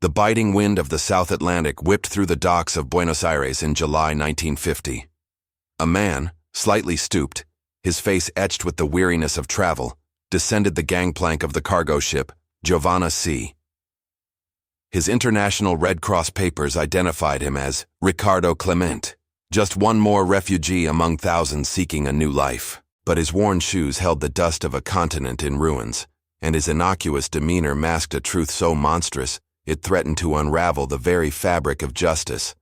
The biting wind of the South Atlantic whipped through the docks of Buenos Aires in July 1950. A man, slightly stooped, his face etched with the weariness of travel, descended the gangplank of the cargo ship, Giovanna C. His international Red Cross papers identified him as Ricardo Clement, just one more refugee among thousands seeking a new life. But his worn shoes held the dust of a continent in ruins, and his innocuous demeanor masked a truth so monstrous it threatened to unravel the very fabric of justice.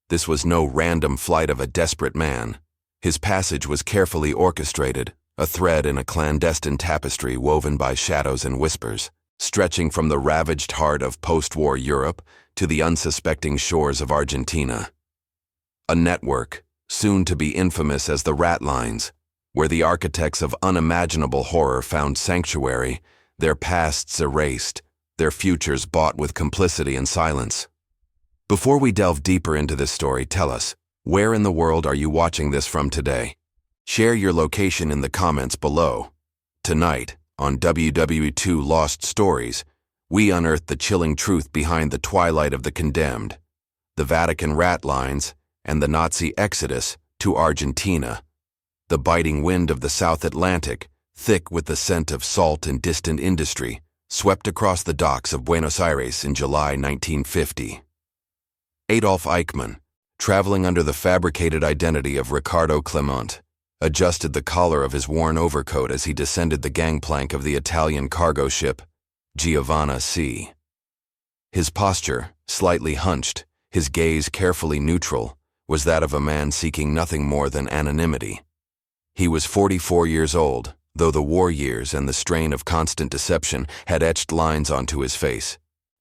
This was no random flight of a desperate man. His passage was carefully orchestrated, a thread in a clandestine tapestry woven by shadows and whispers, stretching from the ravaged heart of post-war Europe to the unsuspecting shores of Argentina. A network, soon to be infamous as the Ratlines, where the architects of unimaginable horror found sanctuary, their pasts erased, their futures bought with complicity and silence. Before we delve deeper into this story, tell us, where in the world are you watching this from today? Share your location in the comments below. Tonight, on WW2 Lost Stories, we unearth the chilling truth behind the twilight of the condemned, the Vatican Ratlines, and the Nazi exodus to Argentina. The biting wind of the South Atlantic, thick with the scent of salt and distant industry, swept across the docks of Buenos Aires in July 1950. Adolf Eichmann, traveling under the fabricated identity of Ricardo Clement, adjusted the collar of his worn overcoat as he descended the gangplank of the Italian cargo ship, Giovanna C. His posture, slightly hunched, his gaze carefully neutral, was that of a man seeking nothing more than anonymity. He was 44 years old, though the war years and the strain of constant deception had etched lines onto his face,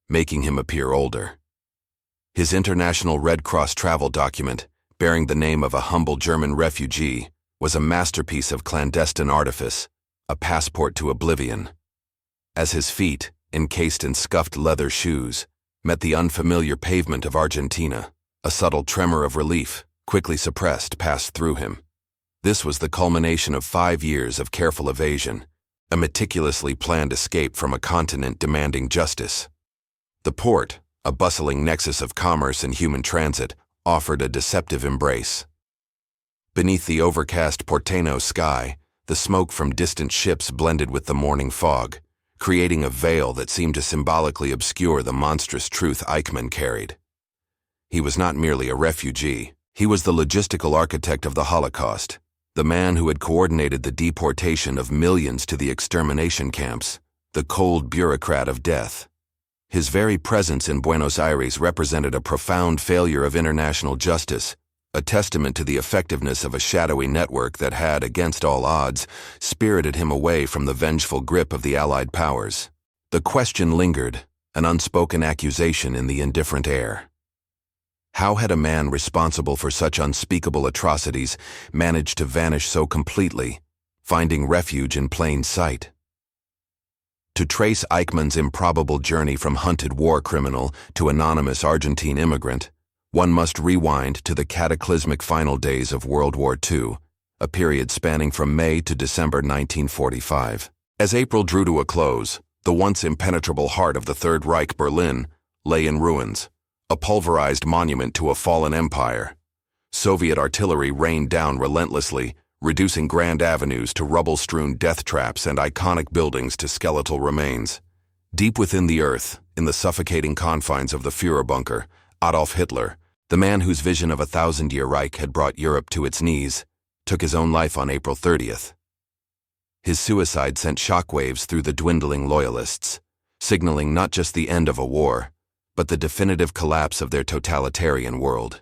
making him appear older. His international Red Cross travel document, bearing the name of a humble German refugee, was a masterpiece of clandestine artifice, a passport to oblivion. As his feet, encased in scuffed leather shoes, met the unfamiliar pavement of Argentina, a subtle tremor of relief, quickly suppressed, passed through him. This was the culmination of 5 years of careful evasion, a meticulously planned escape from a continent demanding justice. The port, a bustling nexus of commerce and human transit, offered a deceptive embrace. Beneath the overcast Porteño sky, the smoke from distant ships blended with the morning fog, creating a veil that seemed to symbolically obscure the monstrous truth Eichmann carried. He was not merely a refugee, he was the logistical architect of the Holocaust, the man who had coordinated the deportation of millions to the extermination camps, the cold bureaucrat of death. His very presence in Buenos Aires represented a profound failure of international justice, a testament to the effectiveness of a shadowy network that had, against all odds, spirited him away from the vengeful grip of the Allied powers. The question lingered, an unspoken accusation in the indifferent air. How had a man responsible for such unspeakable atrocities managed to vanish so completely, finding refuge in plain sight? To trace Eichmann's improbable journey from hunted war criminal to anonymous Argentine immigrant, one must rewind to the cataclysmic final days of World War II, a period spanning from May to December 1945. As April drew to a close, the once impenetrable heart of the Third Reich, Berlin, lay in ruins, a pulverized monument to a fallen empire. Soviet artillery rained down relentlessly, reducing grand avenues to rubble-strewn death traps and iconic buildings to skeletal remains. Deep within the earth, in the suffocating confines of the Führer bunker, Adolf Hitler, the man whose vision of a 1,000-year Reich had brought Europe to its knees, took his own life on April 30th. His suicide sent shockwaves through the dwindling loyalists, signaling not just the end of a war, but the definitive collapse of their totalitarian world.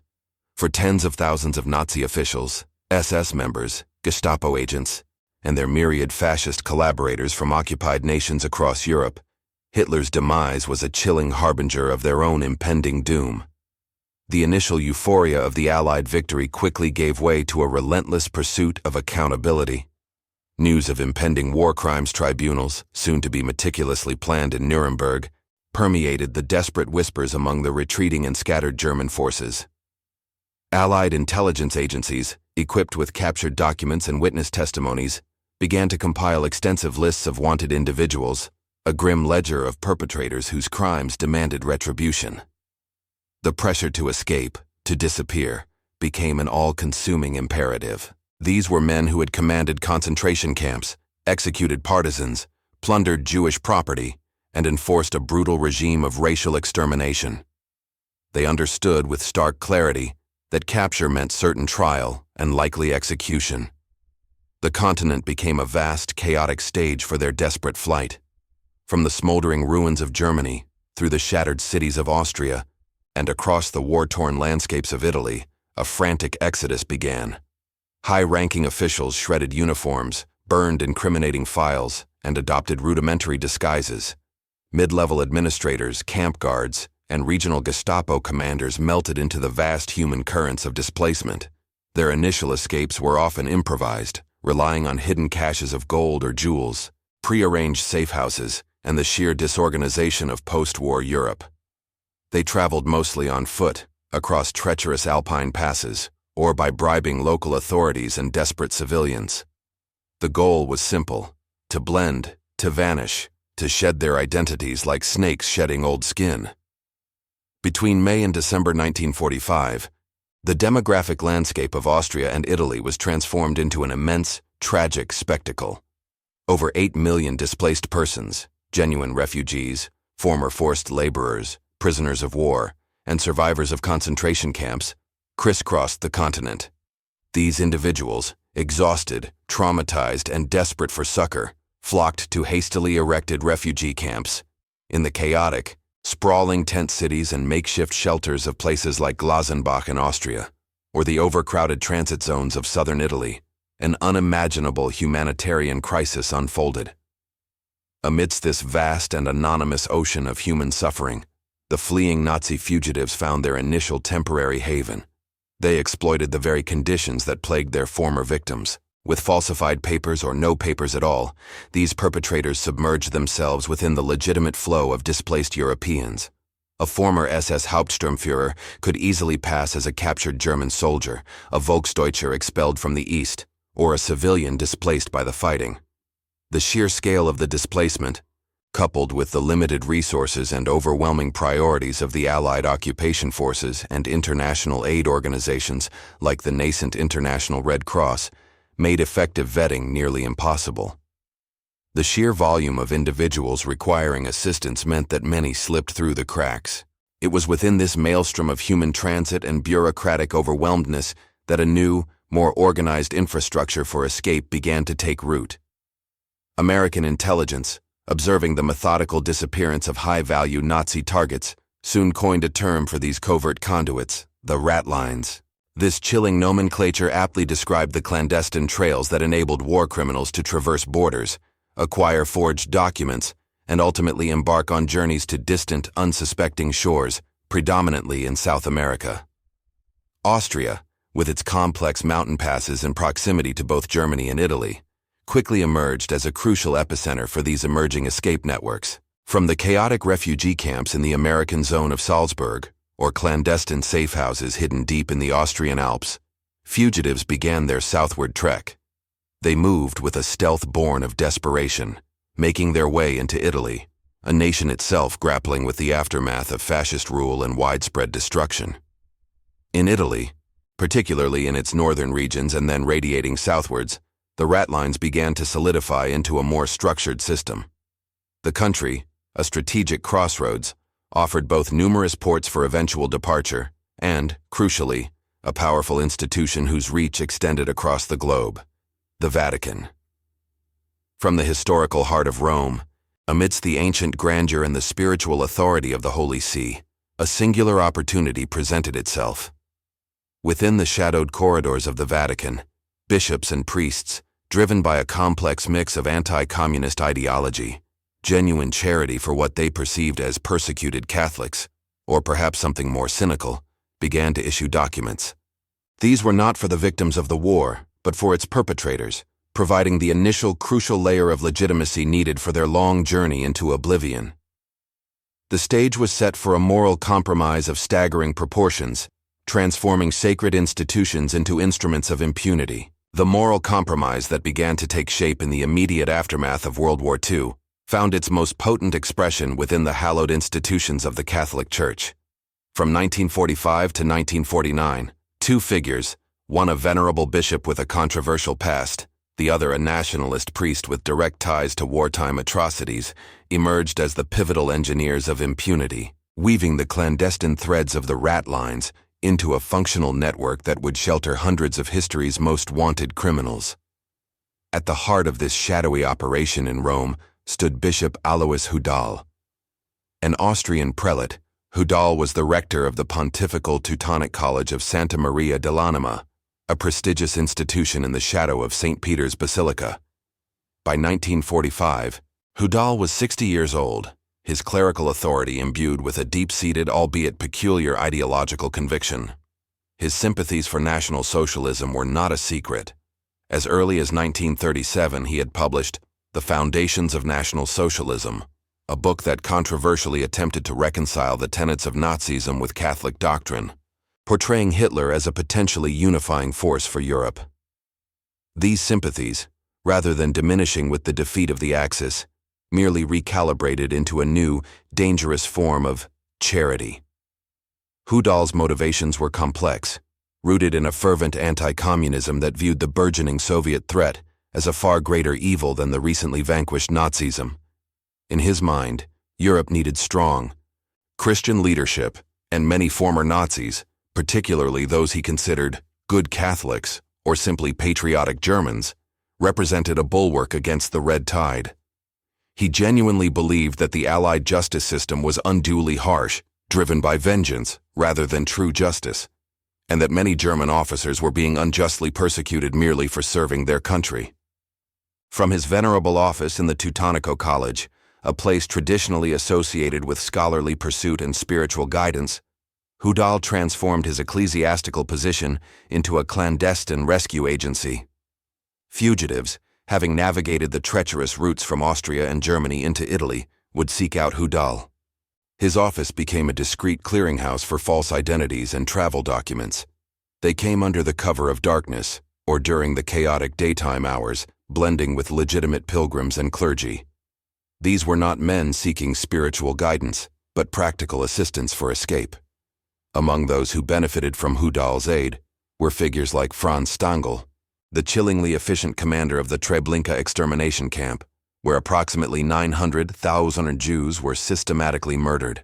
For tens of thousands of Nazi officials, SS members, Gestapo agents, and their myriad fascist collaborators from occupied nations across Europe, Hitler's demise was a chilling harbinger of their own impending doom. The initial euphoria of the Allied victory quickly gave way to a relentless pursuit of accountability. News of impending war crimes tribunals, soon to be meticulously planned in Nuremberg, permeated the desperate whispers among the retreating and scattered German forces. Allied intelligence agencies, equipped with captured documents and witness testimonies, began to compile extensive lists of wanted individuals, a grim ledger of perpetrators whose crimes demanded retribution. The pressure to escape, to disappear, became an all-consuming imperative. These were men who had commanded concentration camps, executed partisans, plundered Jewish property, and enforced a brutal regime of racial extermination. They understood with stark clarity that capture meant certain trial and likely execution. The continent became a vast, chaotic stage for their desperate flight. From the smoldering ruins of Germany, through the shattered cities of Austria, and across the war-torn landscapes of Italy, a frantic exodus began. High-ranking officials shredded uniforms, burned incriminating files, and adopted rudimentary disguises. Mid-level administrators, camp guards, and regional Gestapo commanders melted into the vast human currents of displacement. Their initial escapes were often improvised, relying on hidden caches of gold or jewels, prearranged safe houses, and the sheer disorganization of post-war Europe. They traveled mostly on foot, across treacherous alpine passes, or by bribing local authorities and desperate civilians. The goal was simple: to blend, to vanish, to shed their identities like snakes shedding old skin. Between May and December 1945, the demographic landscape of Austria and Italy was transformed into an immense, tragic spectacle. Over 8 million displaced persons, genuine refugees, former forced laborers, prisoners of war, and survivors of concentration camps, crisscrossed the continent. These individuals, exhausted, traumatized, and desperate for succor, flocked to hastily erected refugee camps. In the chaotic, sprawling tent cities and makeshift shelters of places like Glasenbach in Austria, or the overcrowded transit zones of southern Italy, an unimaginable humanitarian crisis unfolded. Amidst this vast and anonymous ocean of human suffering, the fleeing Nazi fugitives found their initial temporary haven. They exploited the very conditions that plagued their former victims. With falsified papers or no papers at all, these perpetrators submerged themselves within the legitimate flow of displaced Europeans. A former SS Hauptsturmführer could easily pass as a captured German soldier, a Volksdeutscher expelled from the East, or a civilian displaced by the fighting. The sheer scale of the displacement, coupled with the limited resources and overwhelming priorities of the Allied occupation forces and international aid organizations like the nascent International Red Cross, made effective vetting nearly impossible. The sheer volume of individuals requiring assistance meant that many slipped through the cracks. It was within this maelstrom of human transit and bureaucratic overwhelmedness that a new, more organized infrastructure for escape began to take root. American intelligence, observing the methodical disappearance of high-value Nazi targets, soon coined a term for these covert conduits: the Ratlines. This chilling nomenclature aptly described the clandestine trails that enabled war criminals to traverse borders, acquire forged documents, and ultimately embark on journeys to distant, unsuspecting shores, predominantly in South America. Austria, with its complex mountain passes and proximity to both Germany and Italy, quickly emerged as a crucial epicenter for these emerging escape networks. From the chaotic refugee camps in the American zone of Salzburg, or clandestine safe houses hidden deep in the Austrian Alps, fugitives began their southward trek. They moved with a stealth born of desperation, making their way into Italy, a nation itself grappling with the aftermath of fascist rule and widespread destruction. In Italy, particularly in its northern regions and then radiating southwards, the Ratlines began to solidify into a more structured system. The country, a strategic crossroads, offered both numerous ports for eventual departure and, crucially, a powerful institution whose reach extended across the globe: the Vatican. From the historical heart of Rome, amidst the ancient grandeur and the spiritual authority of the Holy See, a singular opportunity presented itself. Within the shadowed corridors of the Vatican, bishops and priests, driven by a complex mix of anti-communist ideology, genuine charity for what they perceived as persecuted Catholics, or perhaps something more cynical, began to issue documents. These were not for the victims of the war, but for its perpetrators, providing the initial crucial layer of legitimacy needed for their long journey into oblivion. The stage was set for a moral compromise of staggering proportions, transforming sacred institutions into instruments of impunity. The moral compromise that began to take shape in the immediate aftermath of World War II found its most potent expression within the hallowed institutions of the Catholic Church. From 1945 to 1949, two figures, one a venerable bishop with a controversial past, the other a nationalist priest with direct ties to wartime atrocities, emerged as the pivotal engineers of impunity, weaving the clandestine threads of the Ratlines into a functional network that would shelter hundreds of history's most wanted criminals. At the heart of this shadowy operation in Rome stood Bishop Alois Hudal. An Austrian prelate, Hudal was the rector of the Pontifical Teutonic College of Santa Maria dell'Anima, a prestigious institution in the shadow of St. Peter's Basilica. By 1945, Hudal was 60 years old, his clerical authority imbued with a deep-seated, albeit peculiar ideological conviction. His sympathies for National Socialism were not a secret. As early as 1937, he had published The Foundations of National Socialism, a book that controversially attempted to reconcile the tenets of Nazism with Catholic doctrine, portraying Hitler as a potentially unifying force for Europe. These sympathies, rather than diminishing with the defeat of the Axis, merely recalibrated into a new, dangerous form of charity. Hudal's motivations were complex, rooted in a fervent anti-communism that viewed the burgeoning Soviet threat as a far greater evil than the recently vanquished Nazism. In his mind, Europe needed strong, Christian leadership, and many former Nazis, particularly those he considered good Catholics or simply patriotic Germans, represented a bulwark against the red tide. He genuinely believed that the Allied justice system was unduly harsh, driven by vengeance rather than true justice, and that many German officers were being unjustly persecuted merely for serving their country. From his venerable office in the Teutonico College, a place traditionally associated with scholarly pursuit and spiritual guidance, Hudal transformed his ecclesiastical position into a clandestine rescue agency. Fugitives, having navigated the treacherous routes from Austria and Germany into Italy, would seek out Hudal. His office became a discreet clearinghouse for false identities and travel documents. They came under the cover of darkness, or during the chaotic daytime hours, blending with legitimate pilgrims and clergy. These were not men seeking spiritual guidance, but practical assistance for escape. Among those who benefited from Hudal's aid were figures like Franz Stangl, the chillingly efficient commander of the Treblinka extermination camp, where approximately 900,000 Jews were systematically murdered.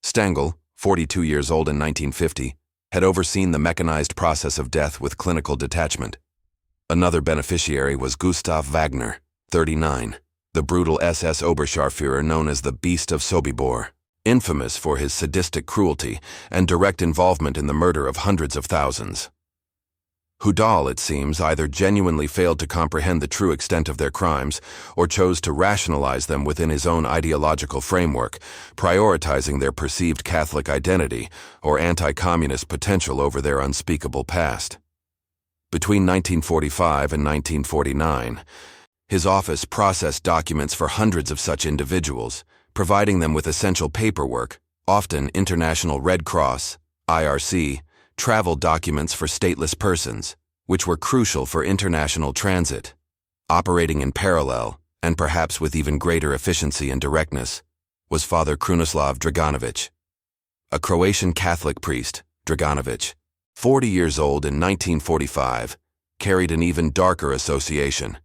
Stangl, 42 years old in 1950, had overseen the mechanized process of death with clinical detachment. Another beneficiary was Gustav Wagner, 39, the brutal SS Oberscharführer known as the Beast of Sobibor, infamous for his sadistic cruelty and direct involvement in the murder of hundreds of thousands. Hudal, it seems, either genuinely failed to comprehend the true extent of their crimes or chose to rationalize them within his own ideological framework, prioritizing their perceived Catholic identity or anti-communist potential over their unspeakable past. Between 1945 and 1949, his office processed documents for hundreds of such individuals, providing them with essential paperwork, often International Red Cross, IRC, travel documents for stateless persons, which were crucial for international transit. Operating in parallel, and perhaps with even greater efficiency and directness, was Father Krunoslav Draganović. A Croatian Catholic priest, Draganović, 40 years old in 1945, carried an even darker association.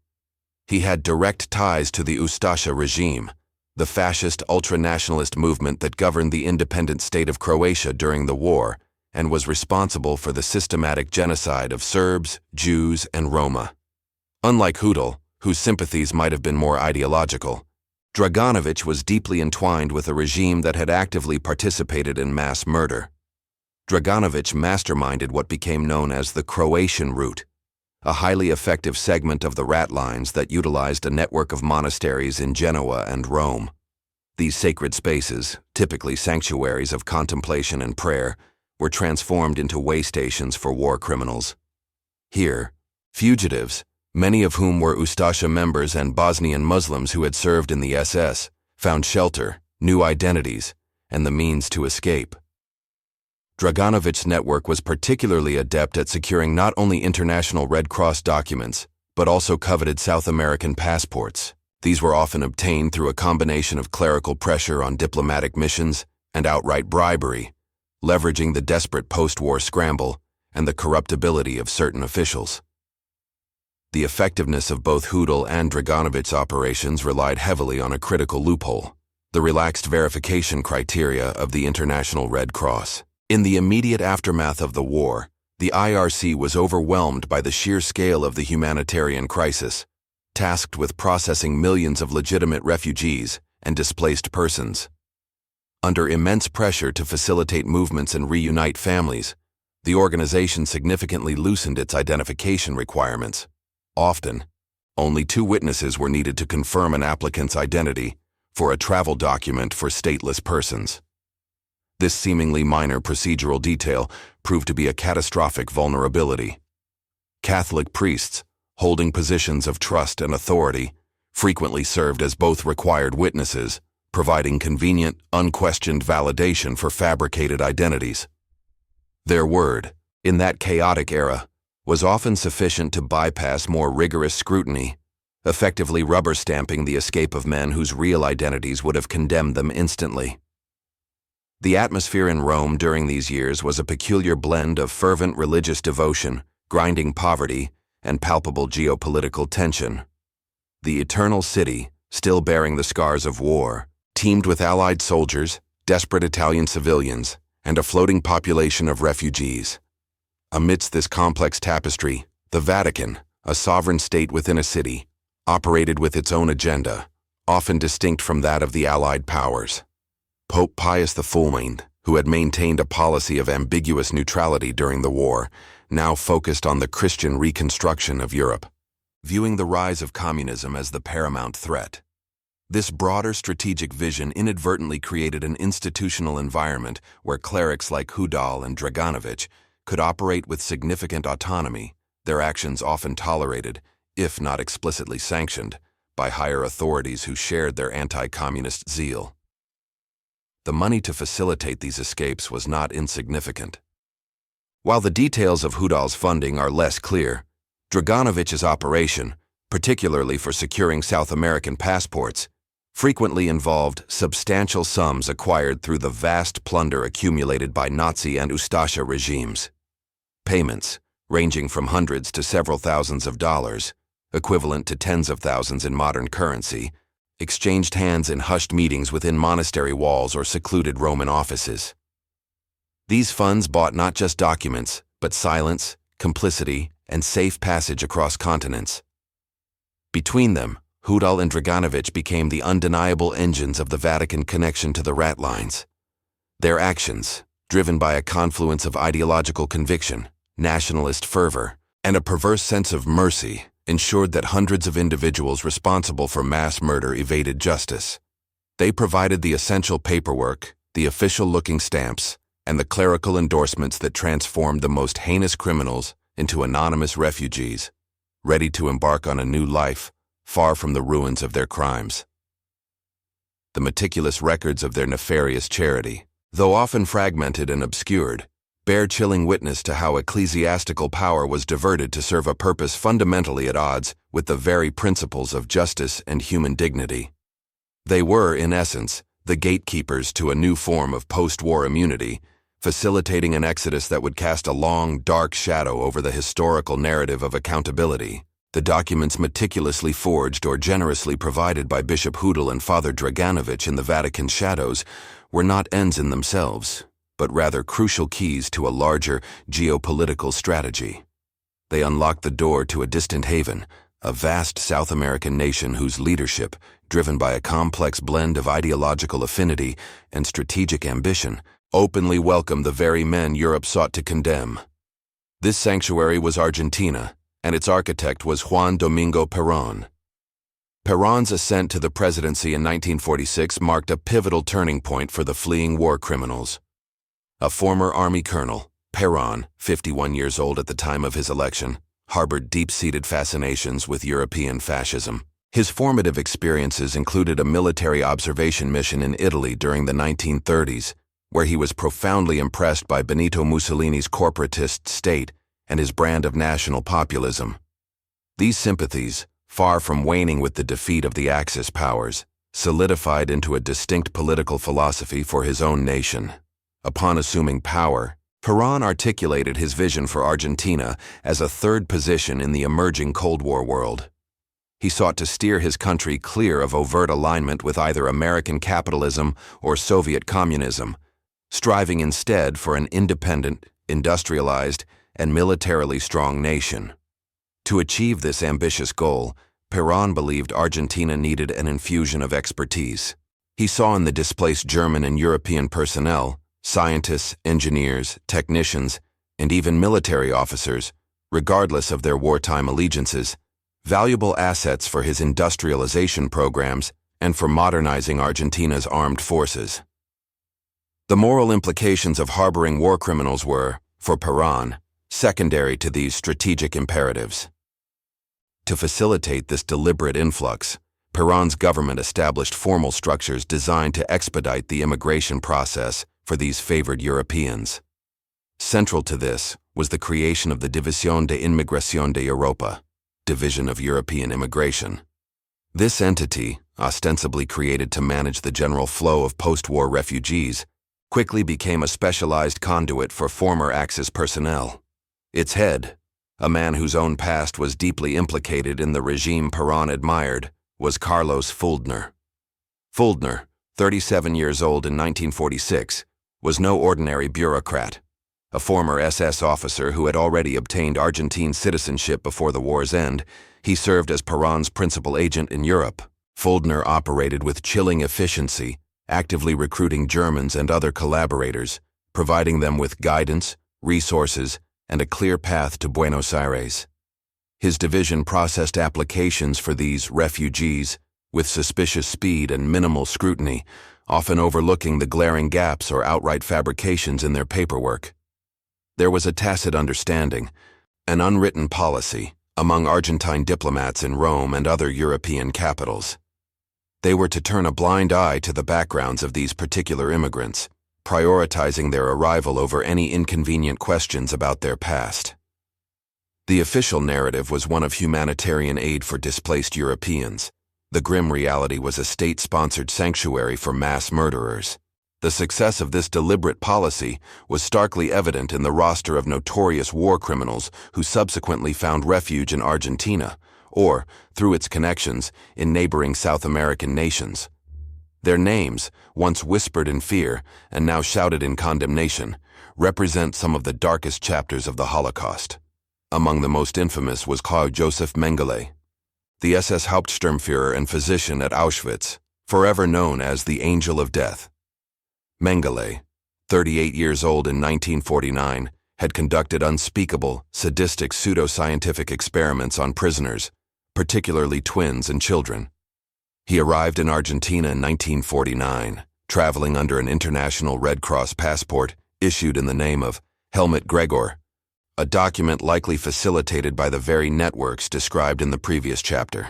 He had direct ties to the Ustasha regime, the fascist ultranationalist movement that governed the independent state of Croatia during the war, and was responsible for the systematic genocide of Serbs, Jews, and Roma. Unlike Hudal, whose sympathies might have been more ideological, Draganović was deeply entwined with a regime that had actively participated in mass murder. Draganović masterminded what became known as the Croatian route, a highly effective segment of the Ratlines that utilized a network of monasteries in Genoa and Rome. These sacred spaces, typically sanctuaries of contemplation and prayer, were transformed into way stations for war criminals. Here, fugitives, many of whom were Ustasha members and Bosnian Muslims who had served in the SS, found shelter, new identities, and the means to escape. Draganovic's network was particularly adept at securing not only International Red Cross documents, but also coveted South American passports, These were often obtained through a combination of clerical pressure on diplomatic missions and outright bribery, leveraging the desperate post-war scramble and the corruptibility of certain officials. The effectiveness of both Hudal and Draganovic's operations relied heavily on a critical loophole: the relaxed verification criteria of the International Red Cross. In the immediate aftermath of the war, the IRC was overwhelmed by the sheer scale of the humanitarian crisis, tasked with processing millions of legitimate refugees and displaced persons. Under immense pressure to facilitate movements and reunite families, the organization significantly loosened its identification requirements. Often, only 2 witnesses were needed to confirm an applicant's identity for a travel document for stateless persons. This seemingly minor procedural detail proved to be a catastrophic vulnerability. Catholic priests, holding positions of trust and authority, frequently served as both required witnesses, providing convenient, unquestioned validation for fabricated identities. Their word, in that chaotic era, was often sufficient to bypass more rigorous scrutiny, effectively rubber-stamping the escape of men whose real identities would have condemned them instantly. The atmosphere in Rome during these years was a peculiar blend of fervent religious devotion, grinding poverty, and palpable geopolitical tension. The Eternal City, still bearing the scars of war, teemed with Allied soldiers, desperate Italian civilians, and a floating population of refugees. Amidst this complex tapestry, the Vatican, a sovereign state within a city, operated with its own agenda, often distinct from that of the Allied powers. Pope Pius XIV, who had maintained a policy of ambiguous neutrality during the war, now focused on the Christian reconstruction of Europe, viewing the rise of communism as the paramount threat. This broader strategic vision inadvertently created an institutional environment where clerics like Hudal and Draganovich could operate with significant autonomy, their actions often tolerated, if not explicitly sanctioned, by higher authorities who shared their anti-communist zeal. The money to facilitate these escapes was not insignificant. While the details of Hudal's funding are less clear, Draganovich's operation, particularly for securing South American passports, frequently involved substantial sums acquired through the vast plunder accumulated by Nazi and Ustasha regimes. Payments, ranging from hundreds to several thousands of dollars, equivalent to tens of thousands in modern currency, exchanged hands in hushed meetings within monastery walls or secluded Roman offices. These funds bought not just documents, but silence, complicity, and safe passage across continents. Between them, Hudal and Draganovich became the undeniable engines of the Vatican connection to the Ratlines. Their actions, driven by a confluence of ideological conviction, nationalist fervor, and a perverse sense of mercy, ensured that hundreds of individuals responsible for mass murder evaded justice. They provided the essential paperwork, the official-looking stamps, and the clerical endorsements that transformed the most heinous criminals into anonymous refugees, ready to embark on a new life, far from the ruins of their crimes. The meticulous records of their nefarious charity, though often fragmented and obscured, bear chilling witness to how ecclesiastical power was diverted to serve a purpose fundamentally at odds with the very principles of justice and human dignity. They were, in essence, the gatekeepers to a new form of post-war immunity, facilitating an exodus that would cast a long, dark shadow over the historical narrative of accountability. The documents meticulously forged or generously provided by Bishop Hudal and Father Draganovich in the Vatican shadows were not ends in themselves, but rather crucial keys to a larger geopolitical strategy. They unlocked the door to a distant haven, a vast South American nation whose leadership, driven by a complex blend of ideological affinity and strategic ambition, openly welcomed the very men Europe sought to condemn. This sanctuary was Argentina, and its architect was Juan Domingo Perón. Perón's ascent to the presidency in 1946 marked a pivotal turning point for the fleeing war criminals. A former army colonel, Perón, 51 years old at the time of his election, harbored deep-seated fascinations with European fascism. His formative experiences included a military observation mission in Italy during the 1930s, where he was profoundly impressed by Benito Mussolini's corporatist state and his brand of national populism. These sympathies, far from waning with the defeat of the Axis powers, solidified into a distinct political philosophy for his own nation. Upon assuming power, Perón articulated his vision for Argentina as a third position in the emerging Cold War world. He sought to steer his country clear of overt alignment with either American capitalism or Soviet communism, striving instead for an independent, industrialized, and militarily strong nation. To achieve this ambitious goal, Perón believed Argentina needed an infusion of expertise. He saw in the displaced German and European personnel, scientists, engineers, technicians, and even military officers, regardless of their wartime allegiances, valuable assets for his industrialization programs and for modernizing Argentina's armed forces. The moral implications of harboring war criminals were, for Perón, secondary to these strategic imperatives. To facilitate this deliberate influx, Perón's government established formal structures designed to expedite the immigration process for these favored Europeans. Central to this was the creation of the División de Inmigración de Europa, Division of European Immigration. This entity, ostensibly created to manage the general flow of post-war refugees, quickly became a specialized conduit for former Axis personnel. Its head, a man whose own past was deeply implicated in the regime Perón admired, was Carlos Fuldner. Fuldner, 37 years old in 1946, was no ordinary bureaucrat. A former SS officer who had already obtained Argentine citizenship before the war's end, he served as Perón's principal agent in Europe. Fuldner operated with chilling efficiency, actively recruiting Germans and other collaborators, providing them with guidance, resources, and a clear path to Buenos Aires. His division processed applications for these refugees with suspicious speed and minimal scrutiny, often overlooking the glaring gaps or outright fabrications in their paperwork. There was a tacit understanding, an unwritten policy, among Argentine diplomats in Rome and other European capitals. They were to turn a blind eye to the backgrounds of these particular immigrants, prioritizing their arrival over any inconvenient questions about their past. The official narrative was one of humanitarian aid for displaced Europeans. The grim reality was a state-sponsored sanctuary for mass murderers. The success of this deliberate policy was starkly evident in the roster of notorious war criminals who subsequently found refuge in Argentina, or, through its connections, in neighboring South American nations. Their names, once whispered in fear and now shouted in condemnation, represent some of the darkest chapters of the Holocaust. Among the most infamous was Karl Joseph Mengele, the SS Hauptsturmführer and physician at Auschwitz, forever known as the Angel of Death. Mengele, 38 years old in 1949, had conducted unspeakable, sadistic pseudoscientific experiments on prisoners, particularly twins and children. He arrived in Argentina in 1949, traveling under an international Red Cross passport issued in the name of Helmut Gregor, a document likely facilitated by the very networks described in the previous chapter.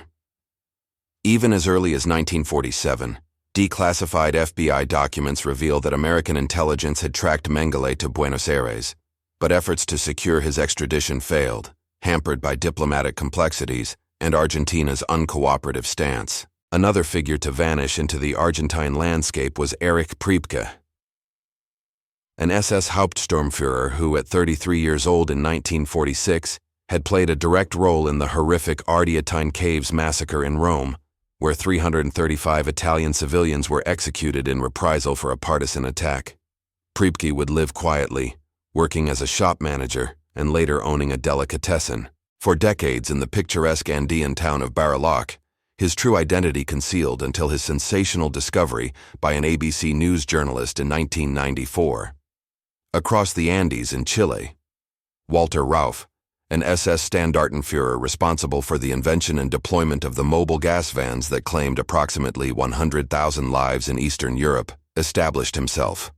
Even as early as 1947, declassified FBI documents reveal that American intelligence had tracked Mengele to Buenos Aires, but efforts to secure his extradition failed, hampered by diplomatic complexities and Argentina's uncooperative stance. Another figure to vanish into the Argentine landscape was Erich Priebke, an SS Hauptsturmführer who, at 33 years old in 1946, had played a direct role in the horrific Ardeatine Caves massacre in Rome, where 335 Italian civilians were executed in reprisal for a partisan attack. Priebke would live quietly, working as a shop manager and later owning a delicatessen. For decades in the picturesque Andean town of Bariloche, his true identity concealed until his sensational discovery by an ABC News journalist in 1994. Across the Andes in Chile, Walter Rauff, an SS Standartenführer responsible for the invention and deployment of the mobile gas vans that claimed approximately 100,000 lives in Eastern Europe, established himself.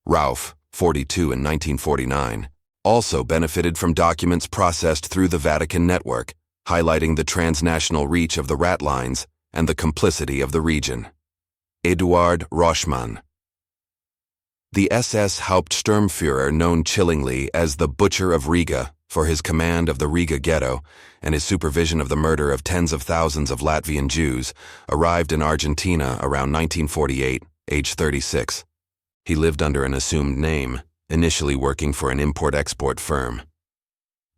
Rauff, 42 in 1949, also benefited from documents processed through the Vatican network, highlighting the transnational reach of the Ratlines and the complicity of the region. Eduard Roschmann, the SS Hauptsturmführer known chillingly as the Butcher of Riga, for his command of the Riga ghetto and his supervision of the murder of tens of thousands of Latvian Jews, arrived in Argentina around 1948, age 36. He lived under an assumed name, initially working for an import-export firm.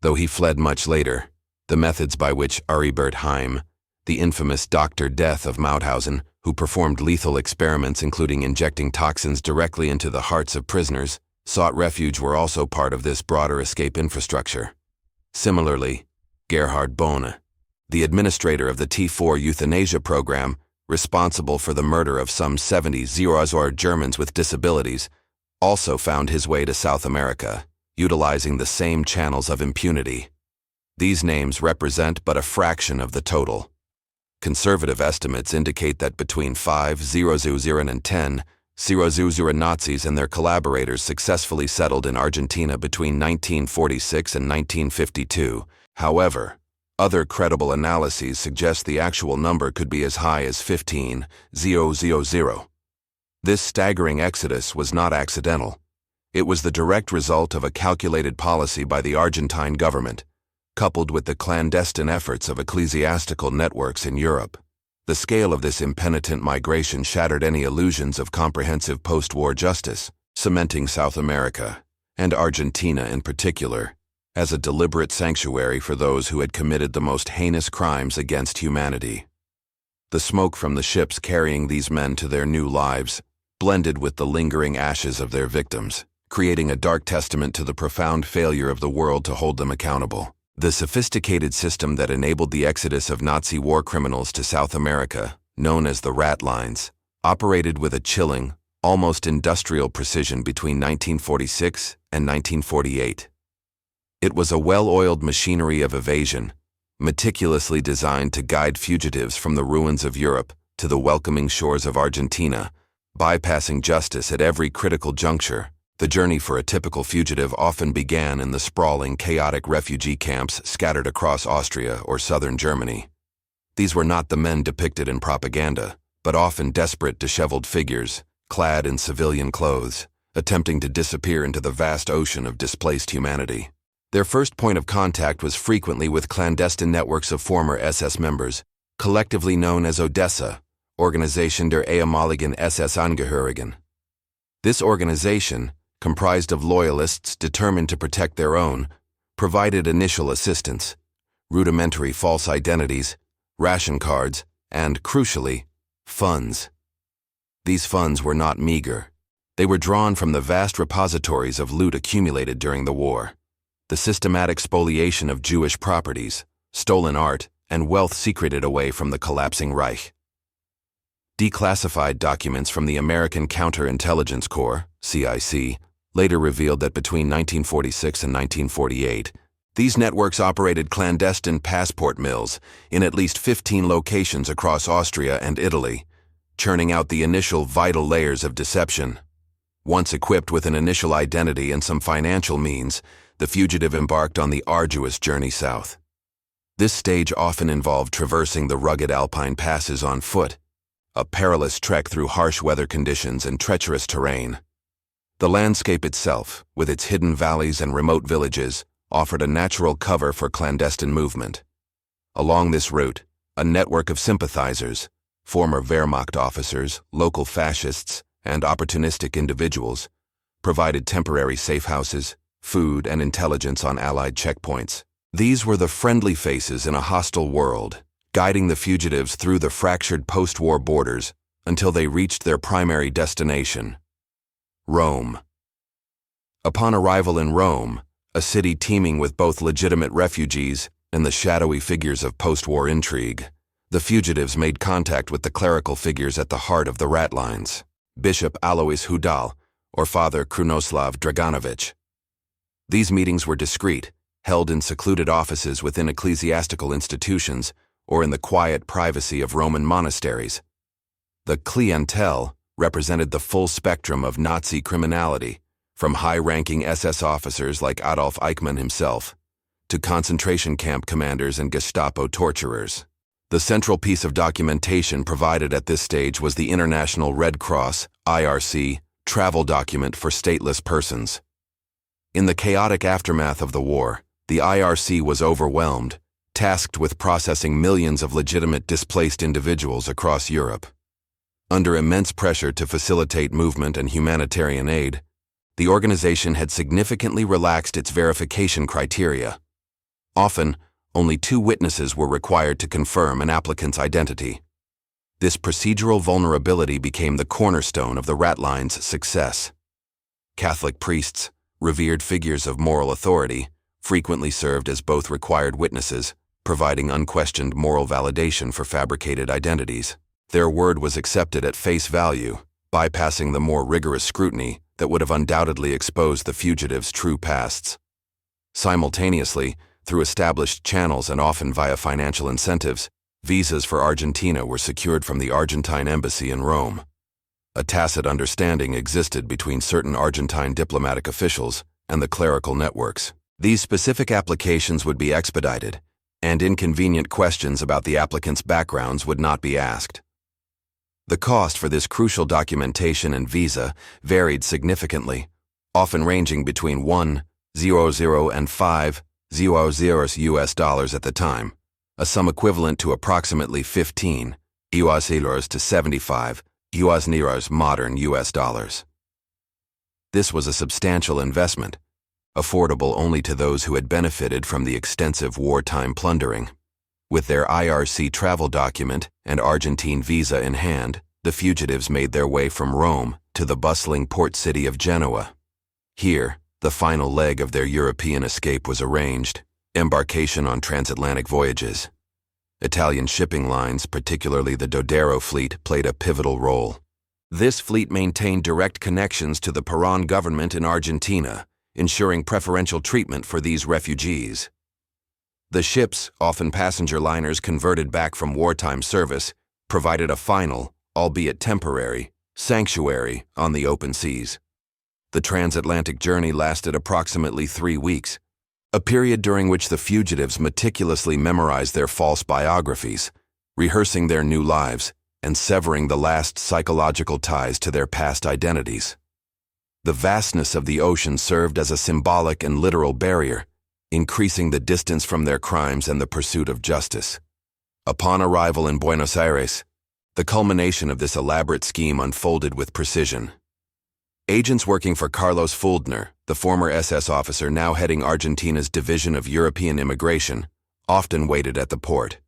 Though he fled much later, the methods by which Aribert Heim, the infamous Dr. Death of Mauthausen, who performed lethal experiments including injecting toxins directly into the hearts of prisoners, sought refuge were also part of this broader escape infrastructure. Similarly, Gerhard Bohne, the administrator of the T4 euthanasia program, responsible for the murder of some 70 Zerozor Germans with disabilities, also found his way to South America, utilizing the same channels of impunity. These names represent but a fraction of the total. Conservative estimates indicate that between 5,000 and 10,000 Nazis and their collaborators successfully settled in Argentina between 1946 and 1952. However, other credible analyses suggest the actual number could be as high as 15,000. This staggering exodus was not accidental. It was the direct result of a calculated policy by the Argentine government, coupled with the clandestine efforts of ecclesiastical networks in Europe. The scale of this impenitent migration shattered any illusions of comprehensive post-war justice, cementing South America, and Argentina in particular, as a deliberate sanctuary for those who had committed the most heinous crimes against humanity. The smoke from the ships carrying these men to their new lives blended with the lingering ashes of their victims, creating a dark testament to the profound failure of the world to hold them accountable. The sophisticated system that enabled the exodus of Nazi war criminals to South America, known as the Ratlines, operated with a chilling, almost industrial precision between 1946 and 1948. It was a well-oiled machinery of evasion, meticulously designed to guide fugitives from the ruins of Europe to the welcoming shores of Argentina, bypassing justice at every critical juncture. The journey for a typical fugitive often began in the sprawling, chaotic refugee camps scattered across Austria or southern Germany. These were not the men depicted in propaganda, but often desperate, disheveled figures, clad in civilian clothes, attempting to disappear into the vast ocean of displaced humanity. Their first point of contact was frequently with clandestine networks of former SS members, collectively known as Odessa, Organisation der ehemaligen SS-Angehörigen. This organization, comprised of loyalists determined to protect their own, provided initial assistance, rudimentary false identities, ration cards, and, crucially, funds. These funds were not meager. They were drawn from the vast repositories of loot accumulated during the war. The systematic spoliation of Jewish properties, stolen art, and wealth secreted away from the collapsing Reich. Declassified documents from the American Counterintelligence Corps, CIC, later revealed that between 1946 and 1948, these networks operated clandestine passport mills in at least 15 locations across Austria and Italy, churning out the initial vital layers of deception. Once equipped with an initial identity and some financial means, the fugitive embarked on the arduous journey south. This stage often involved traversing the rugged alpine passes on foot, a perilous trek through harsh weather conditions and treacherous terrain. The landscape itself, with its hidden valleys and remote villages, offered a natural cover for clandestine movement. Along this route, a network of sympathizers, former Wehrmacht officers, local fascists, and opportunistic individuals, provided temporary safe houses, food, and intelligence on Allied checkpoints. These were the friendly faces in a hostile world, guiding the fugitives through the fractured post-war borders until they reached their primary destination, Rome. Upon arrival in Rome, a city teeming with both legitimate refugees and the shadowy figures of post-war intrigue, the fugitives made contact with the clerical figures at the heart of the Ratlines, Bishop Alois Hudal or Father Krunoslav Draganovic. These meetings were discreet, held in secluded offices within ecclesiastical institutions or in the quiet privacy of Roman monasteries. The clientele represented the full spectrum of Nazi criminality, from high-ranking SS officers like Adolf Eichmann himself, to concentration camp commanders and Gestapo torturers. The central piece of documentation provided at this stage was the International Red Cross, IRC, travel document for stateless persons. In the chaotic aftermath of the war, The IRC was overwhelmed, tasked with processing millions of legitimate displaced individuals across Europe. Under immense pressure to facilitate movement and humanitarian aid, the organization had significantly relaxed its verification criteria. Often, only 2 witnesses were required to confirm an applicant's identity. This procedural vulnerability became the cornerstone of the Ratlines' success. Catholic priests, revered figures of moral authority, frequently served as both required witnesses, providing unquestioned moral validation for fabricated identities. Their word was accepted at face value, bypassing the more rigorous scrutiny that would have undoubtedly exposed the fugitives' true pasts. Simultaneously, through established channels and often via financial incentives, visas for Argentina were secured from the Argentine embassy in Rome. A tacit understanding existed between certain Argentine diplomatic officials and the clerical networks. These specific applications would be expedited, and inconvenient questions about the applicants' backgrounds would not be asked. The cost for this crucial documentation and visa varied significantly, often ranging between $100 and $500 US at the time, a sum equivalent to approximately 15 US euros to 75 US euros modern US dollars. This was a substantial investment, affordable only to those who had benefited from the extensive wartime plundering. With their IRC travel document and Argentine visa in hand, the fugitives made their way from Rome to the bustling port city of Genoa. Here, the final leg of their European escape was arranged: embarkation on transatlantic voyages. Italian shipping lines, particularly the Dodero fleet, played a pivotal role. This fleet maintained direct connections to the Peron government in Argentina, ensuring preferential treatment for these refugees. The ships, often passenger liners converted back from wartime service, provided a final, albeit temporary, sanctuary on the open seas. The transatlantic journey lasted approximately 3 weeks, a period during which the fugitives meticulously memorized their false biographies, rehearsing their new lives and severing the last psychological ties to their past identities. The vastness of the ocean served as a symbolic and literal barrier, increasing the distance from their crimes and the pursuit of justice. Upon arrival in Buenos Aires, the culmination of this elaborate scheme unfolded with precision. Agents working for Carlos Fuldner, the former SS officer now heading Argentina's Division of European Immigration, often waited at the port.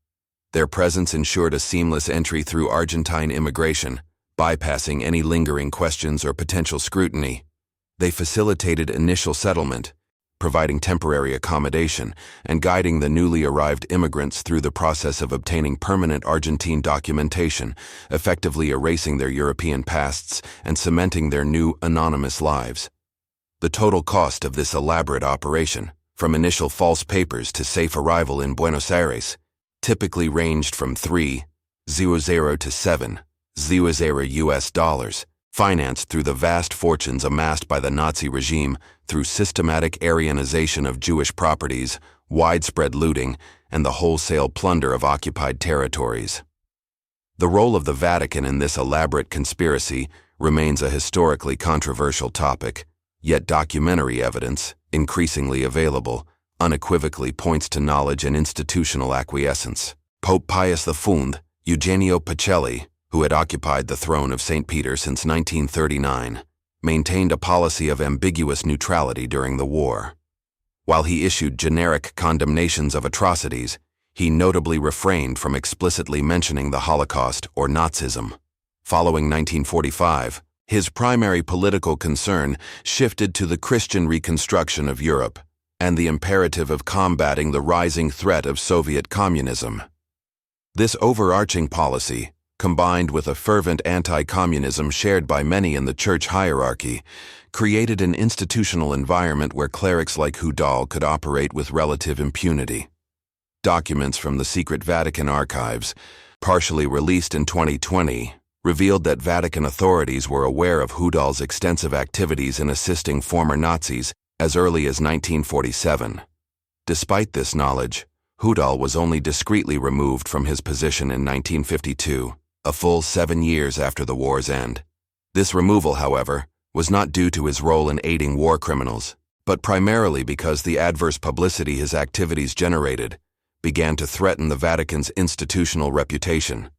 Their presence ensured a seamless entry through Argentine immigration, bypassing any lingering questions or potential scrutiny. They facilitated initial settlement, providing temporary accommodation, and guiding the newly arrived immigrants through the process of obtaining permanent Argentine documentation, effectively erasing their European pasts and cementing their new anonymous lives. The total cost of this elaborate operation, from initial false papers to safe arrival in Buenos Aires, typically ranged from $300 to $700 US dollars, financed through the vast fortunes amassed by the Nazi regime through systematic Aryanization of Jewish properties, widespread looting, and the wholesale plunder of occupied territories. The role of the Vatican in this elaborate conspiracy remains a historically controversial topic, yet documentary evidence, increasingly available, unequivocally points to knowledge and institutional acquiescence. Pope Pius V, Eugenio Pacelli, who had occupied the throne of St. Peter since 1939, maintained a policy of ambiguous neutrality during the war. While he issued generic condemnations of atrocities, he notably refrained from explicitly mentioning the Holocaust or Nazism. Following 1945, his primary political concern shifted to the Christian reconstruction of Europe and the imperative of combating the rising threat of Soviet communism. This overarching policy, combined with a fervent anti-communism shared by many in the church hierarchy, created an institutional environment where clerics like Udall could operate with relative impunity. Documents from the secret Vatican archives, partially released in 2020, revealed that Vatican authorities were aware of Udall's extensive activities in assisting former Nazis as early as 1947. Despite this knowledge, Udall was only discreetly removed from his position in 1952, a full 7 years after the war's end. This removal, however, was not due to his role in aiding war criminals, but primarily because the adverse publicity his activities generated began to threaten the Vatican's institutional reputation.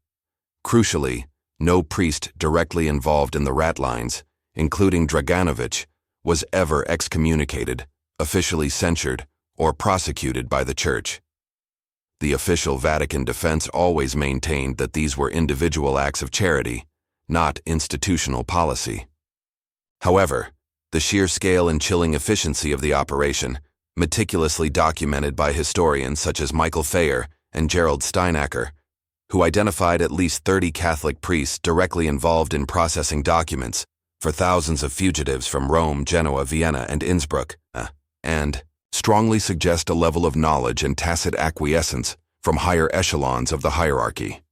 Crucially, no priest directly involved in the Ratlines, including Draganovich, was ever excommunicated, officially censured, or prosecuted by the Church. The official Vatican defense always maintained that these were individual acts of charity, not institutional policy. However, the sheer scale and chilling efficiency of the operation, meticulously documented by historians such as Michael Fayer and Gerald Steinacker, who identified at least 30 Catholic priests directly involved in processing documents for thousands of fugitives from Rome, Genoa, Vienna, and Innsbruck, and strongly suggest a level of knowledge and tacit acquiescence from higher echelons of the hierarchy.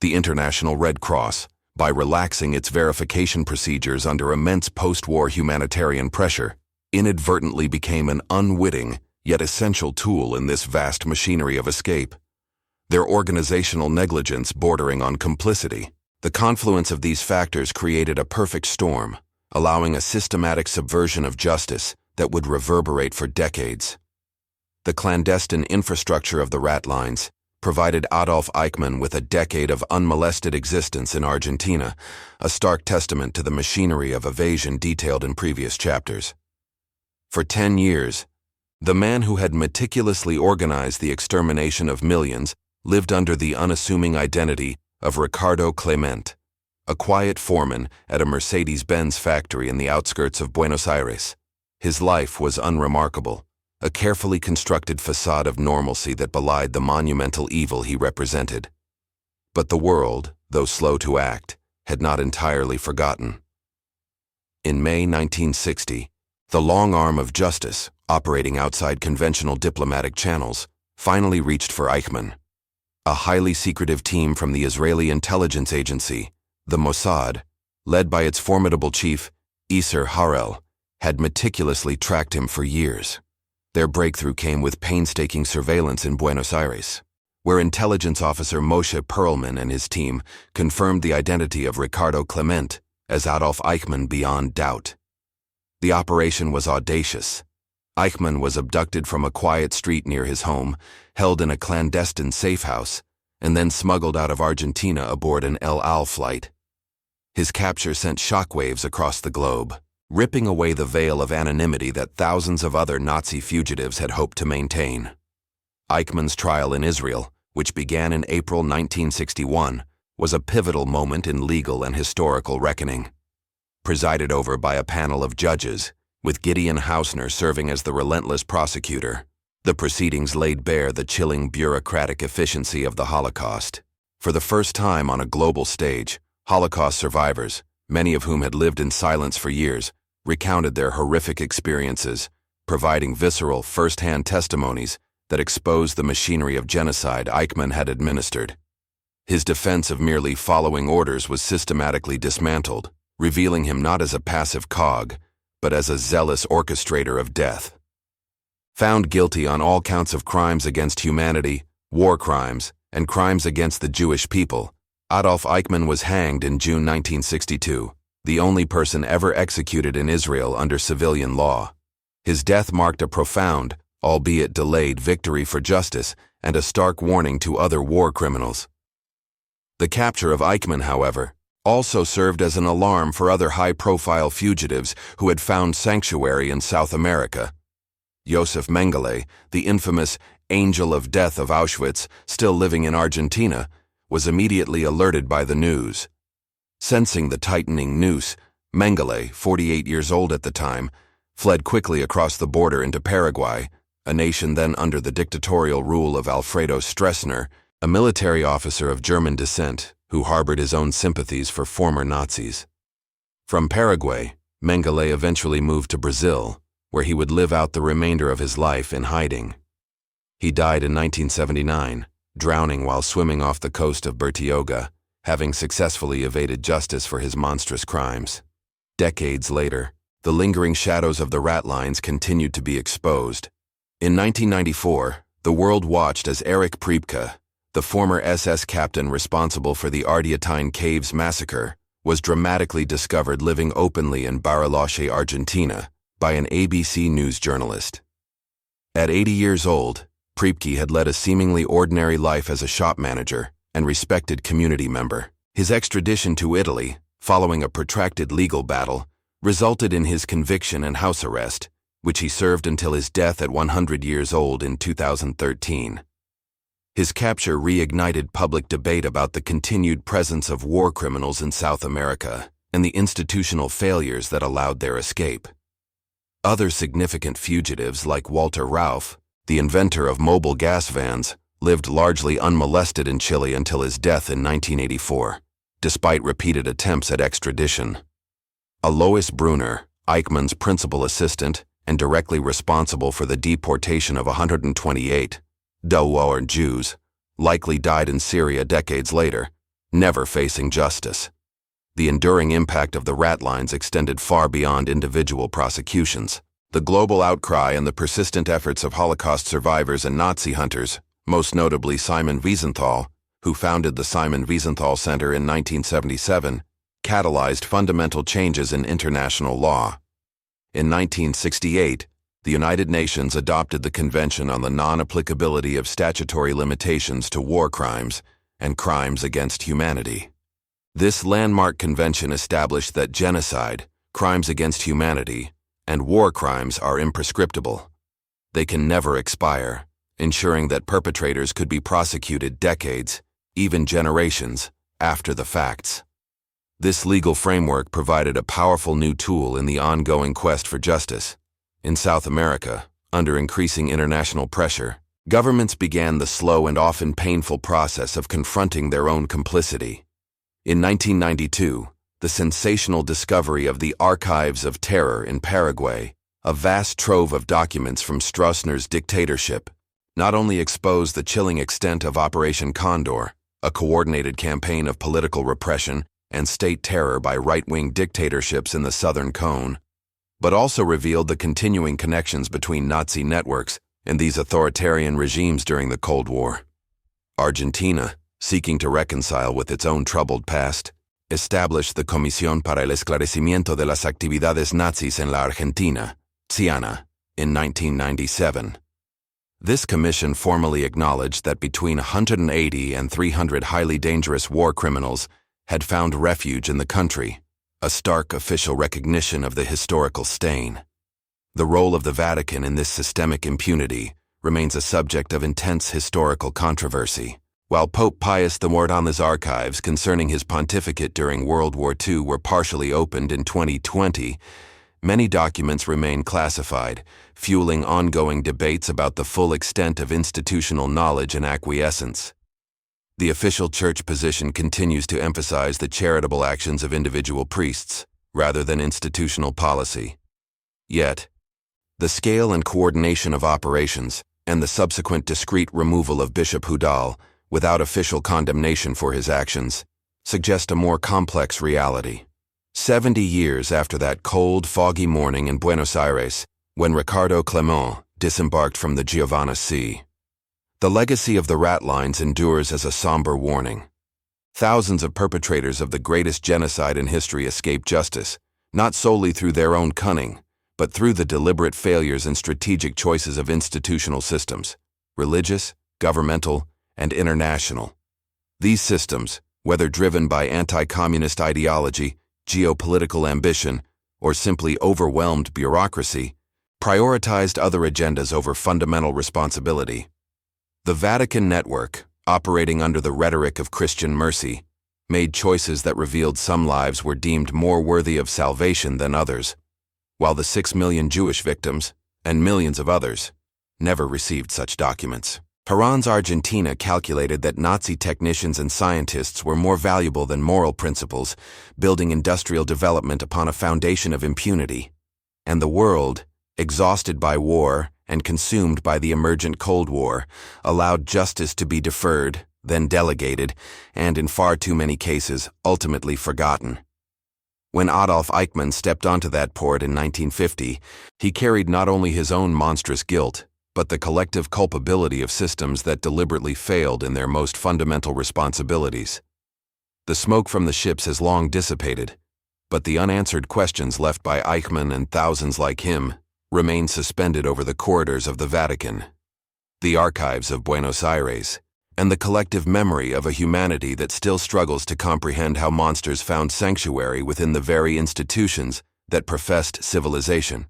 The International Red Cross, by relaxing its verification procedures under immense post-war humanitarian pressure, inadvertently became an unwitting yet essential tool in this vast machinery of escape. Their organizational negligence bordering on complicity, the confluence of these factors created a perfect storm, allowing a systematic subversion of justice that would reverberate for decades. The clandestine infrastructure of the Ratlines provided Adolf Eichmann with a decade of unmolested existence in Argentina, a stark testament to the machinery of evasion detailed in previous chapters. For 10 years, the man who had meticulously organized the extermination of millions lived under the unassuming identity of Ricardo Clement, a quiet foreman at a Mercedes-Benz factory in the outskirts of Buenos Aires. His life was unremarkable, a carefully constructed facade of normalcy that belied the monumental evil he represented. But the world, though slow to act, had not entirely forgotten. In May 1960, the long arm of justice, operating outside conventional diplomatic channels, finally reached for Eichmann. A highly secretive team from the Israeli intelligence agency, the Mossad, led by its formidable chief, Isser Harel, had meticulously tracked him for years. Their breakthrough came with painstaking surveillance in Buenos Aires, where intelligence officer Moshe Perlman and his team confirmed the identity of Ricardo Clement as Adolf Eichmann beyond doubt. The operation was audacious. Eichmann was abducted from a quiet street near his home, held in a clandestine safe house, and then smuggled out of Argentina aboard an El Al flight. His capture sent shockwaves across the globe, ripping away the veil of anonymity that thousands of other Nazi fugitives had hoped to maintain. Eichmann's trial in Israel, which began in April 1961, was a pivotal moment in legal and historical reckoning. Presided over by a panel of judges, with Gideon Hausner serving as the relentless prosecutor, the proceedings laid bare the chilling bureaucratic efficiency of the Holocaust. For the first time on a global stage, Holocaust survivors, many of whom had lived in silence for years, recounted their horrific experiences, providing visceral first-hand testimonies that exposed the machinery of genocide Eichmann had administered. His defense of merely following orders was systematically dismantled, revealing him not as a passive cog, but as a zealous orchestrator of death. Found guilty on all counts of crimes against humanity, war crimes, and crimes against the Jewish people, Adolf Eichmann was hanged in June 1962, the only person ever executed in Israel under civilian law. His death marked a profound, albeit delayed, victory for justice and a stark warning to other war criminals. The capture of Eichmann, however, also served as an alarm for other high-profile fugitives who had found sanctuary in South America. Josef Mengele, the infamous Angel of Death of Auschwitz, still living in Argentina, was immediately alerted by the news. Sensing the tightening noose, Mengele, 48 years old at the time, fled quickly across the border into Paraguay, a nation then under the dictatorial rule of Alfredo Stroessner, a military officer of German descent who harbored his own sympathies for former Nazis. From Paraguay, Mengele eventually moved to Brazil, where he would live out the remainder of his life in hiding. He died in 1979, drowning while swimming off the coast of Bertioga, having successfully evaded justice for his monstrous crimes. Decades later, the lingering shadows of the Ratlines continued to be exposed. In 1994, the world watched as Erich Priebke, the former SS captain responsible for the Ardeatine Caves massacre, was dramatically discovered living openly in Bariloche, Argentina, by an ABC News journalist. At 80 years old, Priepke had led a seemingly ordinary life as a shop manager and respected community member. His extradition to Italy, following a protracted legal battle, resulted in his conviction and house arrest, which he served until his death at 100 years old in 2013. His capture reignited public debate about the continued presence of war criminals in South America and the institutional failures that allowed their escape. Other significant fugitives like Walter Rauff, the inventor of mobile gas vans, lived largely unmolested in Chile until his death in 1984, despite repeated attempts at extradition. Alois Brunner, Eichmann's principal assistant and directly responsible for the deportation of 128 WW Jews, likely died in Syria decades later, never facing justice. The enduring impact of the Ratlines extended far beyond individual prosecutions. The global outcry and the persistent efforts of Holocaust survivors and Nazi hunters, most notably Simon Wiesenthal, who founded the Simon Wiesenthal Center in 1977, catalyzed fundamental changes in international law. In 1968, the United Nations adopted the Convention on the Non-Applicability of Statutory Limitations to War Crimes and Crimes Against Humanity. This landmark convention established that genocide, crimes against humanity, and war crimes are imprescriptible. They can never expire, ensuring that perpetrators could be prosecuted decades, even generations, after the facts. This legal framework provided a powerful new tool in the ongoing quest for justice. In South America, under increasing international pressure, governments began the slow and often painful process of confronting their own complicity. In 1992, the sensational discovery of the Archives of Terror in Paraguay, a vast trove of documents from Stroessner's dictatorship, not only exposed the chilling extent of Operation Condor, a coordinated campaign of political repression and state terror by right-wing dictatorships in the Southern Cone, but also revealed the continuing connections between Nazi networks and these authoritarian regimes during the Cold War. Argentina, seeking to reconcile with its own troubled past, established the Comisión para el Esclarecimiento de las Actividades Nazis en la Argentina, CIANA, in 1997. This commission formally acknowledged that between 180 and 300 highly dangerous war criminals had found refuge in the country, a stark official recognition of the historical stain. The role of the Vatican in this systemic impunity remains a subject of intense historical controversy. While Pope Pius XIV's archives concerning his pontificate during World War II were partially opened in 2020, many documents remain classified, fueling ongoing debates about the full extent of institutional knowledge and acquiescence. The official church position continues to emphasize the charitable actions of individual priests, rather than institutional policy. Yet, the scale and coordination of operations, and the subsequent discreet removal of Bishop Hudal, without official condemnation for his actions, suggest a more complex reality. 70 years after that cold, foggy morning in Buenos Aires, when Ricardo Clement disembarked from the Giovanna Sea, the legacy of the Ratlines endures as a somber warning. Thousands of perpetrators of the greatest genocide in history escape justice, not solely through their own cunning, but through the deliberate failures and strategic choices of institutional systems, religious, governmental, and international. These systems, whether driven by anti-communist ideology, geopolitical ambition, or simply overwhelmed bureaucracy, prioritized other agendas over fundamental responsibility. The Vatican network, operating under the rhetoric of Christian mercy, made choices that revealed some lives were deemed more worthy of salvation than others, while the 6 million Jewish victims, and millions of others, never received such documents. Ratlines Argentina calculated that Nazi technicians and scientists were more valuable than moral principles, building industrial development upon a foundation of impunity. And the world, exhausted by war and consumed by the emergent Cold War, allowed justice to be deferred, then delegated, and in far too many cases, ultimately forgotten. When Adolf Eichmann stepped onto that port in 1950, he carried not only his own monstrous guilt, but the collective culpability of systems that deliberately failed in their most fundamental responsibilities. The smoke from the ships has long dissipated, But the unanswered questions left by Eichmann and thousands like him remain suspended over the corridors of the Vatican, the archives of Buenos Aires, and the collective memory of a humanity that still struggles to comprehend how monsters found sanctuary within the very institutions that professed civilization.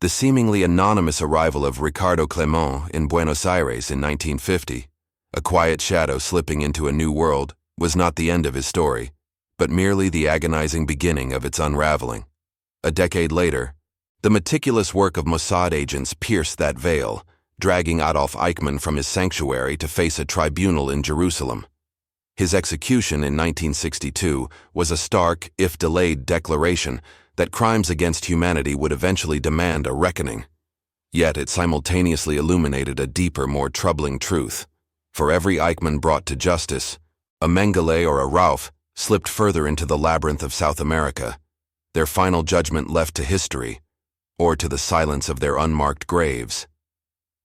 The seemingly anonymous arrival of Ricardo Clement in Buenos Aires in 1950, a quiet shadow slipping into a new world, was not the end of his story, but merely the agonizing beginning of its unraveling. A decade later, the meticulous work of Mossad agents pierced that veil, dragging Adolf Eichmann from his sanctuary to face a tribunal in Jerusalem. His execution in 1962 was a stark, if delayed, declaration that crimes against humanity would eventually demand a reckoning. Yet it simultaneously illuminated a deeper, more troubling truth. For every Eichmann brought to justice, a Mengele or a Ralph slipped further into the labyrinth of South America, their final judgment left to history, or to the silence of their unmarked graves.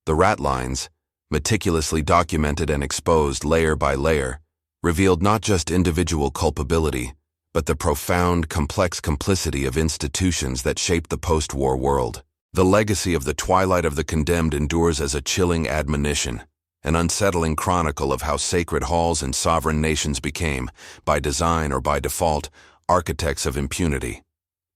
The Ratlines, meticulously documented and exposed layer by layer, revealed not just individual culpability, but the profound, complex complicity of institutions that shaped the post-war world. The legacy of the Twilight of the Condemned endures as a chilling admonition, an unsettling chronicle of how sacred halls and sovereign nations became, by design or by default, architects of impunity.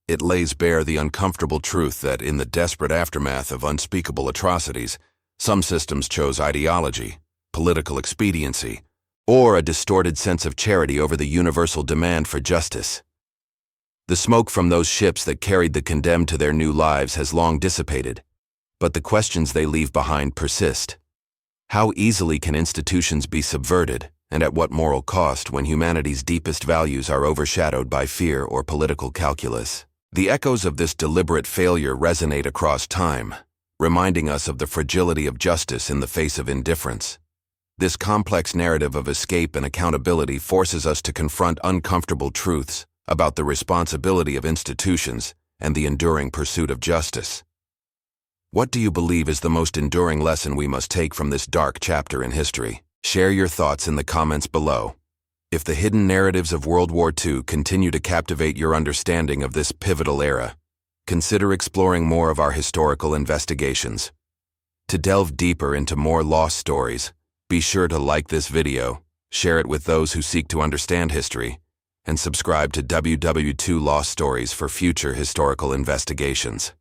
It lays bare the uncomfortable truth that in the desperate aftermath of unspeakable atrocities, some systems chose ideology, political expediency, or a distorted sense of charity over the universal demand for justice. The smoke from those ships that carried the condemned to their new lives has long dissipated, but the questions they leave behind persist. How easily can institutions be subverted, and at what moral cost when humanity's deepest values are overshadowed by fear or political calculus? The echoes of this deliberate failure resonate across time, reminding us of the fragility of justice in the face of indifference. This complex narrative of escape and accountability forces us to confront uncomfortable truths about the responsibility of institutions and the enduring pursuit of justice. What do you believe is the most enduring lesson we must take from this dark chapter in history? Share your thoughts in the comments below. If the hidden narratives of World War II continue to captivate your understanding of this pivotal era, consider exploring more of our historical investigations. To delve deeper into more lost stories, be sure to like this video, share it with those who seek to understand history, and subscribe to WW2 Lost Stories for future historical investigations.